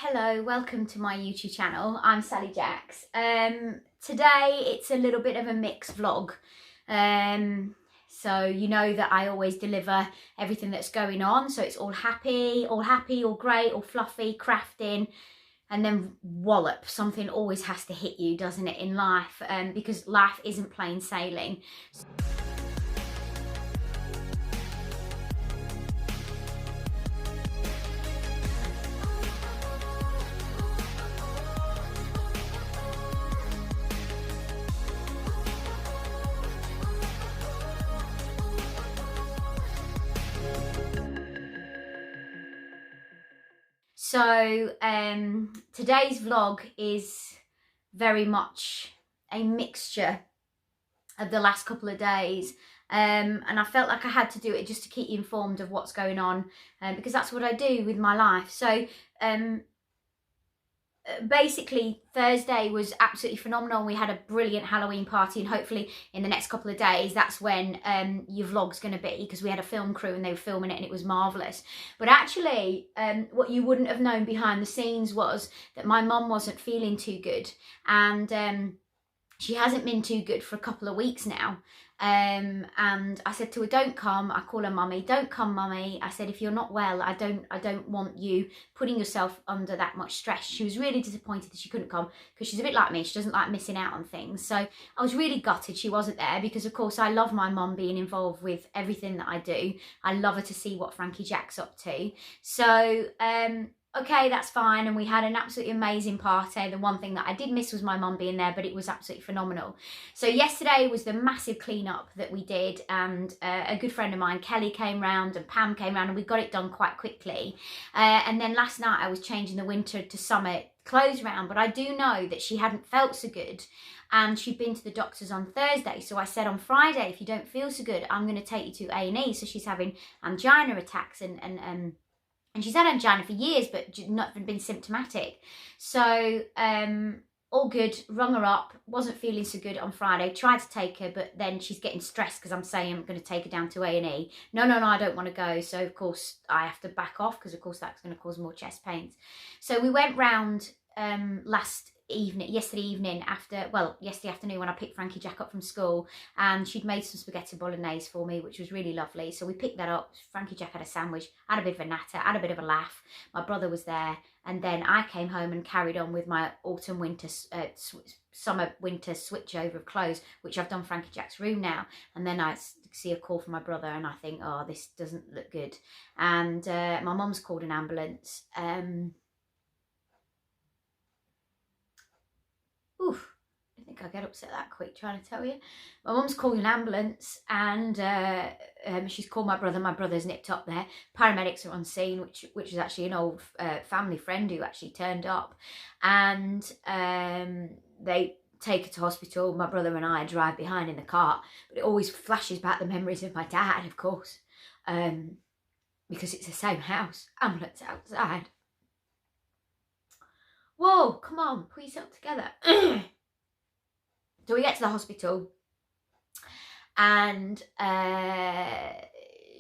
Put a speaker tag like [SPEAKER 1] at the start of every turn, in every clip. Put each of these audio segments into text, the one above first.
[SPEAKER 1] Hello, welcome to my YouTube channel. I'm Sally Jacks. Today it's a little bit of a mixed vlog. So you know that I always deliver everything that's going on. So it's all happy, all great, all fluffy, crafting, and then wallop. Something always has to hit you, doesn't it, in life? Because life isn't plain sailing. So today's vlog is very much a mixture of the last couple of days, and I felt like I had to do it just to keep you informed of what's going on, because that's what I do with my life. So basically Thursday was absolutely phenomenal. We had a brilliant Halloween party, and hopefully in the next couple of days that's when your vlog's going to be, because we had a film crew and they were filming it and it was marvellous. But actually what you wouldn't have known behind the scenes was that my mum wasn't feeling too good, and she hasn't been too good for a couple of weeks now. And I said to her, don't come. I call her mummy. Don't come, mummy. I said, if you're not well, I don't want you putting yourself under that much stress. She was really disappointed that she couldn't come, because she's a bit like me. She doesn't like missing out on things. So I was really gutted she wasn't there, because of course I love my mum being involved with everything that I do. I love her to see what Frankie Jack's up to. So okay, that's fine. And we had an absolutely amazing party. The one thing that I did miss was my mum being there, but it was absolutely phenomenal. So yesterday was the massive clean-up that we did, and a good friend of mine, Kelly, came round and Pam came round, and we got it done quite quickly. And then last night I was changing the winter to summer clothes round, but I do know that she hadn't felt so good, and she'd been to the doctors on Thursday. So I said, on Friday, if you don't feel so good, I'm going to take you to A&E. So she's having angina attacks, and she's had angina for years, but not been symptomatic. So all good, rung her up, wasn't feeling so good on Friday, tried to take her, but then she's getting stressed because I'm saying I'm going to take her down to A&E. No, I don't want to go. So of course I have to back off, because of course that's going to cause more chest pains. So we went round yesterday afternoon when I picked Frankie Jack up from school, and she'd made some spaghetti bolognese for me, which was really lovely. So we picked that up. Frankie Jack had a sandwich, had a bit of a natter, had a bit of a laugh. My brother was there, and then I came home and carried on with my summer-winter switch over of clothes, which I've done Frankie Jack's room now. And then I see a call from my brother, and I think, oh, this doesn't look good. And my mum's called an ambulance. Oof, I think I get upset that quick trying to tell you. My mum's called an ambulance, and she's called my brother. My brother's nipped up there. Paramedics are on scene, which is actually an old family friend who actually turned up. And they take her to hospital. My brother and I drive behind in the car. But it always flashes back the memories of my dad, of course. Because it's the same house. Ambulance outside. Whoa, come on, put yourself together. So we get to the hospital, and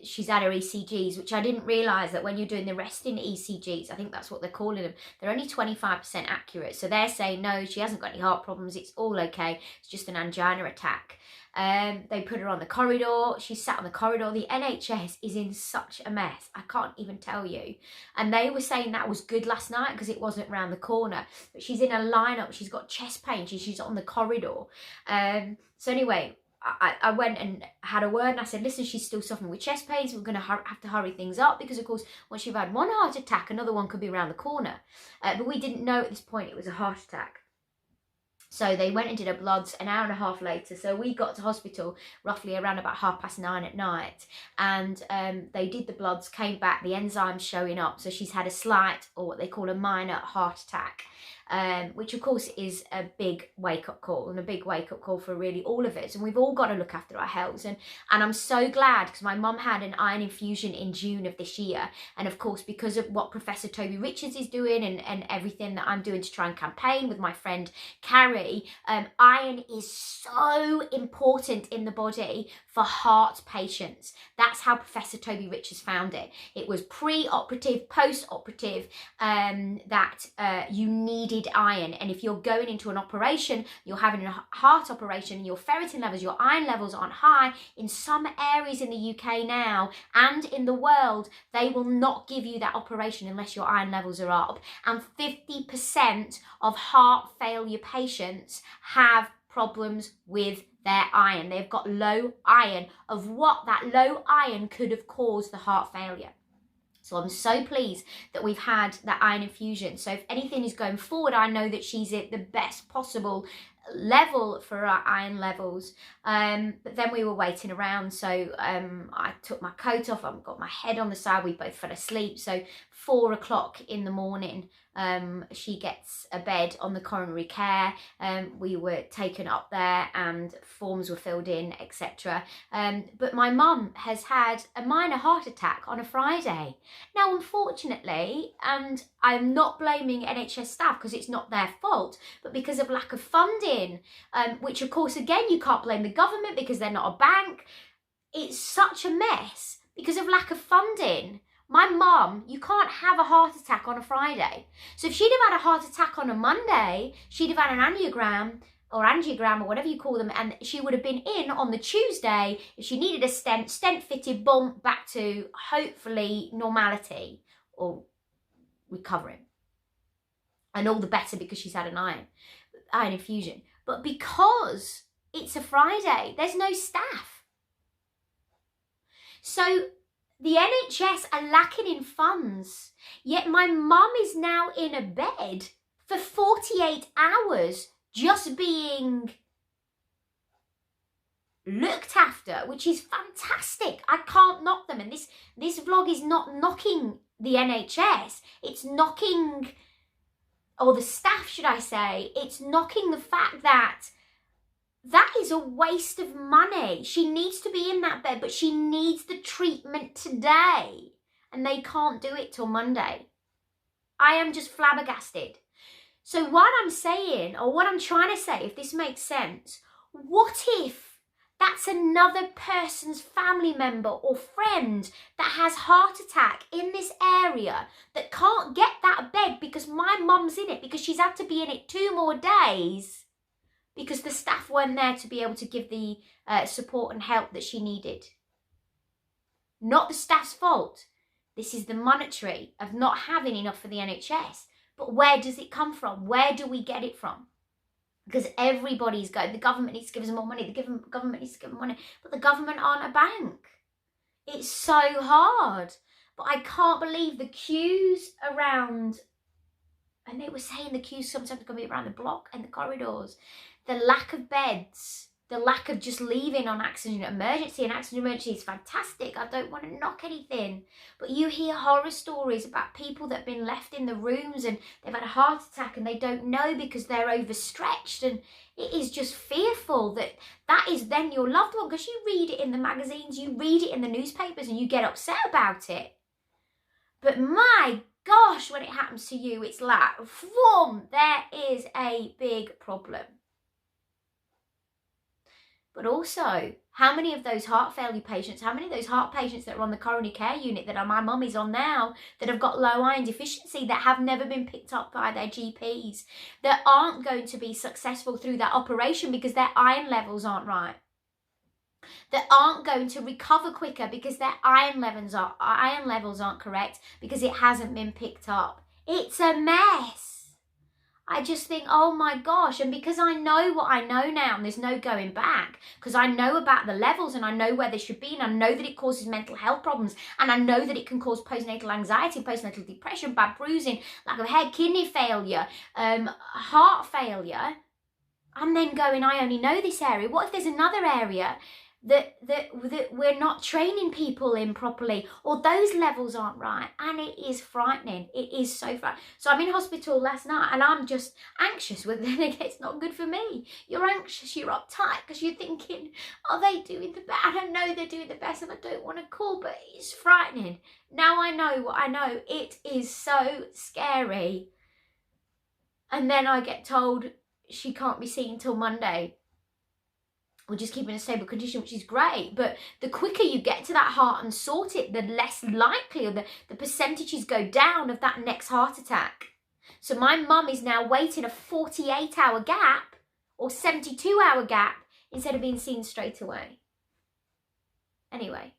[SPEAKER 1] she's had her ECGs, which I didn't realise that when you're doing the resting ECGs, I think that's what they're calling them, they're only 25% accurate. So they're saying, no, she hasn't got any heart problems, it's all okay, it's just an angina attack. They put her on the corridor. She sat on the corridor. The NHS is in such a mess, I can't even tell you. And they were saying that was good last night because it wasn't round the corner. But she's in a lineup. She's got chest pain. She's on the corridor. So anyway, I went and had a word, and I said, listen, she's still suffering with chest pains. We're going to have to hurry things up, because of course once you've had one heart attack, another one could be around the corner. But we didn't know at this point it was a heart attack. So they went and did her bloods an hour and a half later. So we got to hospital roughly around about 9:30 at night. And they did the bloods, came back, the enzymes showing up. So she's had a slight, or what they call a minor heart attack. which of course is a big wake-up call, and a big wake-up call for really all of us. And we've all got to look after our health. And I'm so glad, because my mum had an iron infusion in June of this year. And of course, because of what Professor Toby Richards is doing and everything that I'm doing to try and campaign with my friend Carrie, iron is so important in the body for heart patients. That's how Professor Toby Richards found it. It was pre-operative, post-operative, that you needed iron. And if you're going into an operation, you're having a heart operation, and your ferritin levels, your iron levels aren't high, in some areas in the UK now and in the world, they will not give you that operation unless your iron levels are up. And 50% of heart failure patients have problems with their iron. They've got low iron. Of what that low iron could have caused the heart failure. So I'm so pleased that we've had that iron infusion. So if anything is going forward, I know that she's at the best possible level for our iron levels. But then we were waiting around, so I took my coat off, I've got my head on the side, we both fell asleep. So 4 o'clock in the morning, she gets a bed on the coronary care. We were taken up there and forms were filled in, etc. But my mum has had a minor heart attack on a Friday. Now, unfortunately, and I'm not blaming NHS staff because it's not their fault, but because of lack of funding, which of course, again, you can't blame the government because they're not a bank. It's such a mess because of lack of funding. My mum, you can't have a heart attack on a Friday. So if she'd have had a heart attack on a Monday, she'd have had an angiogram or whatever you call them, and she would have been in on the Tuesday. If she needed a stent fitted, boom, back to hopefully normality or recovering. And all the better because she's had an iron infusion. But because it's a Friday, there's no staff. So the NHS are lacking in funds, yet my mum is now in a bed for 48 hours just being looked after, which is fantastic. I can't knock them. And this vlog is not knocking the NHS. It's knocking, or the staff, should I say, it's knocking the fact that that is a waste of money. She needs to be in that bed, but she needs the treatment today. And they can't do it till Monday. I am just flabbergasted. So what I'm saying, or what I'm trying to say, if this makes sense, what if that's another person's family member or friend that has heart attack in this area that can't get that bed because my mum's in it, because she's had to be in it 2 more days because the staff weren't there to be able to give the support and help that she needed. Not the staff's fault. This is the monetary of not having enough for the NHS. But where does it come from? Where do we get it from? Because everybody's going, the government needs to give us more money, the government needs to give us money, but the government aren't a bank. It's so hard. But I can't believe the queues around, and they were saying the queues sometimes are going to be around the block and the corridors. The lack of beds, the lack of just leaving on accident emergency, and accident emergency is fantastic. I don't want to knock anything. But you hear horror stories about people that have been left in the rooms and they've had a heart attack and they don't know because they're overstretched. And it is just fearful that is then your loved one, because you read it in the magazines, you read it in the newspapers and you get upset about it. But my gosh, when it happens to you, it's like, whoom, there is a big problem. But also, how many of those heart failure patients, how many of those heart patients that are on the coronary care unit that my mum is on now, that have got low iron deficiency, that have never been picked up by their GPs, that aren't going to be successful through that operation because their iron levels aren't right, that aren't going to recover quicker because their iron levels aren't correct because it hasn't been picked up. It's a mess. I just think, oh my gosh, and because I know what I know now, and there's no going back, because I know about the levels and I know where they should be, and I know that it causes mental health problems, and I know that it can cause postnatal anxiety, postnatal depression, bad bruising, lack of hair, kidney failure, heart failure. I'm then going, I only know this area. What if there's another area that we're not training people in properly, or those levels aren't right, and it is frightening. It is so frightening. So I'm in hospital last night and I'm just anxious, but then again, it's not good for me. You're anxious, you're uptight because you're thinking, are they doing the best? I don't know they're doing the best and I don't want to call, but it's frightening. Now I know what I know. It is so scary. And then I get told she can't be seen till Monday. We're just keeping a stable condition, which is great. But the quicker you get to that heart and sort it, the less likely, or the percentages go down of that next heart attack. So my mum is now waiting a 48-hour gap or 72-hour gap instead of being seen straight away. Anyway,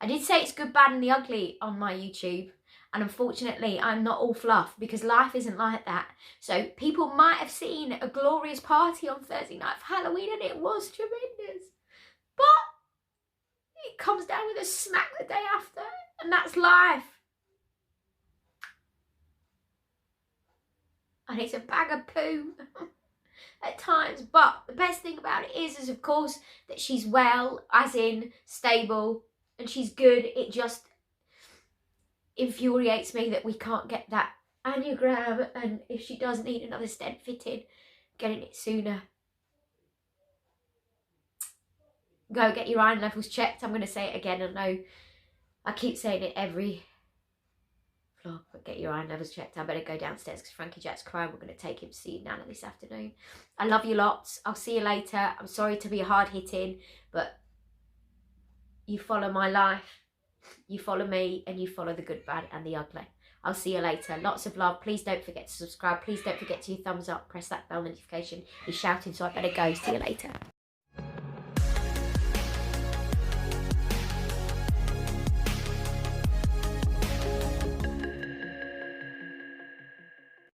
[SPEAKER 1] I did say it's good, bad and the ugly on my YouTube. And unfortunately, I'm not all fluff because life isn't like that. So people might have seen a glorious party on Thursday night for Halloween and it was tremendous. But it comes down with a smack the day after, and that's life. And it's a bag of poo at times. But the best thing about it is of course, that she's well, as in stable, and she's good. It just infuriates me that we can't get that angiogram, and if she does need another stent fitted, getting it sooner. Go get your iron levels checked. I'm going to say it again. I know I keep saying it every vlog, but get your iron levels checked. I better go downstairs because Frankie Jack's crying. We're going to take him to see Nana this afternoon. I love you lots. I'll see you later. I'm sorry to be hard hitting, but you follow my life. You follow me, and you follow the good, bad and the ugly. I'll see you later. Lots of love. Please don't forget to subscribe. Please don't forget to thumbs up. Press that bell notification. He's shouting, so I better go. See you later.